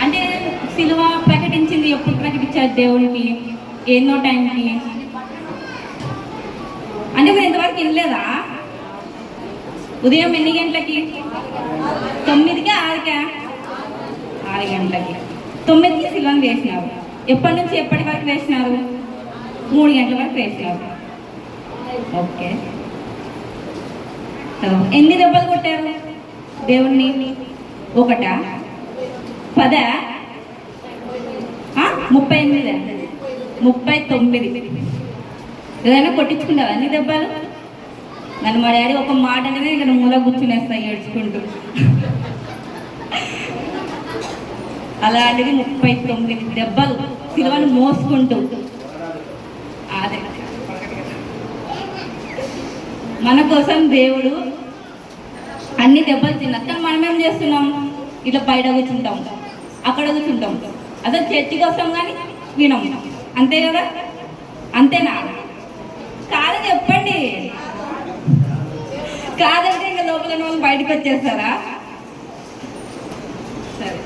అంటే సిలువ ప్రకటించింది ఎప్పుడు ప్రకటించారు దేవుడికి? ఎన్నో టైంకి? అంటే మీరు ఇంతవరకు వినలేదా? ఉదయం ఎన్ని గంటలకి? 9కి 6కా? 6 గంటలకి. 9కి సిలువను వేసినారు. ఎప్పటి నుంచి ఎప్పటి వరకు వేసినారు? 3 గంటల వరకు వేసినారు. ఓకే. ఎన్ని దెబ్బలు కొట్టారు దేవుణ్ణి? 1, 10, 38, 39. ఏదైనా కొట్టించుకుంటావా అన్ని దెబ్బలు? నన్ను మా డాడీ ఒక మాట అనేది ఇక్కడ మూల కూర్చునేస్తాయి ఏడ్చుకుంటూ. అలాంటిది 39 దెబ్బలు సిలువను మోసుకుంటూ. అదే మన కోసం దేవుడు అన్ని దెబ్బలు తిన్నారు. కానీ మనం ఏం చేస్తున్నాం? ఇట్లా బయట కూర్చుంటాం, అక్కడ కూర్చుంటాం. అసలు చర్చికి వస్తాం కానీ వినం. అంతే కదా? అంతేనా? కాదని చెప్పండి. కాదంటే ఇంకా లోపల వాళ్ళు బయటకు వచ్చేస్తారా? సరే,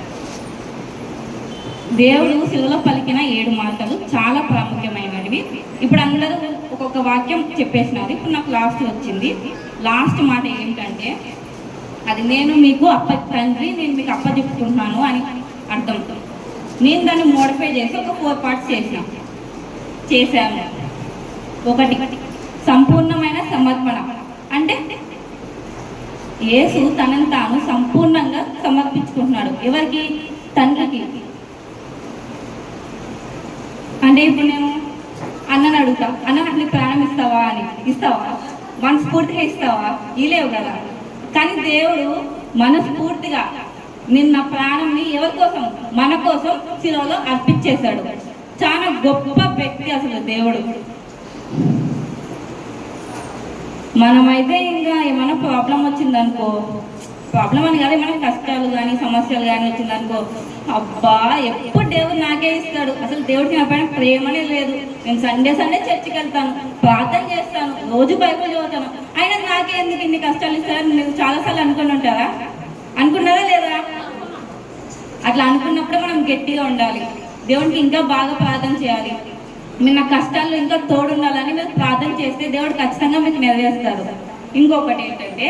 దేవుడు శిలువలో పలికిన 7 మాటలు చాలా ప్రాముఖ్యమైనవి. ఇప్పుడు అందరూ ఒక్కొక్క వాక్యం చెప్పేసినారు. ఇప్పుడు నాకు లాస్ట్ వచ్చింది. లాస్ట్ మాట ఏంటంటే, అది నేను మీకు తండ్రి నేను మీకు అప్పచెప్పుకుంటున్నాను అని అర్థం. నేను దాన్ని మోడిఫై చేసి ఒక 4 పార్ట్స్ చేశాను. 1, సంపూర్ణమైన సమర్పణ. అంటే యేసు తనను తాను సంపూర్ణంగా సమర్పించుకుంటున్నాడు. ఎవరికి? తండ్రికి. అంటే ఇప్పుడు నేను అన్నని అడుగుతా, అన్న నాకు నీ ప్రాణం ఇస్తావా అని. ఇస్తావా? మనస్ఫూర్తిగా ఇస్తావా? ఇలేవు కదా. కానీ దేవుడు మనస్ఫూర్తిగా నిన్న ప్రాణంని ఎవరి కోసం? మన కోసం శిలువలో అర్పించేశాడు. చాలా గొప్ప వ్యక్తి అసలు దేవుడు. మనమైతే ఇంకా ఏమైనా ప్రాబ్లం వచ్చిందనుకో, ప్రాబ్లం అని కాదు, ఏమైనా కష్టాలు కానీ సమస్యలు కానీ వచ్చిందనుకో, అబ్బా ఎప్పుడు దేవుడు నాకే ఇస్తాడు. అసలు దేవుడికి నా పైన ప్రేమనే లేదు. నేను సండే చర్చికి వెళ్తాను, ప్రార్థన చేస్తాను, రోజు బైబిల్ చదువుతాను, అయినా నాకే ఎందుకు ఇన్ని కష్టాలు ఇస్తారని నేను చాలాసార్లు అనుకుని ఉంటారా? అనుకున్నారా లేదా? అట్లా అనుకున్నప్పుడు మనం గట్టిగా ఉండాలి. దేవుడికి ఇంకా బాగా ప్రార్థన చేయాలి. మీరు నా కష్టాల్లో ఇంకా తోడుండాలని మీరు ప్రార్థన చేస్తే దేవుడు ఖచ్చితంగా మీకు నెరవేరుస్తారు. ఇంకొకటి ఏంటంటే,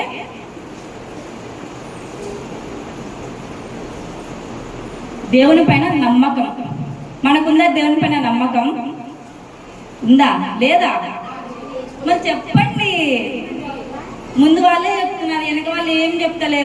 దేవుని పైన నమ్మకం. మనకుందా దేవుని పైన నమ్మకం? ఉందా లేదా? మరి చెప్పండి. ముందు వాళ్ళే చెప్తున్నారు, వెనక వాళ్ళు ఏం చెప్తలేరు.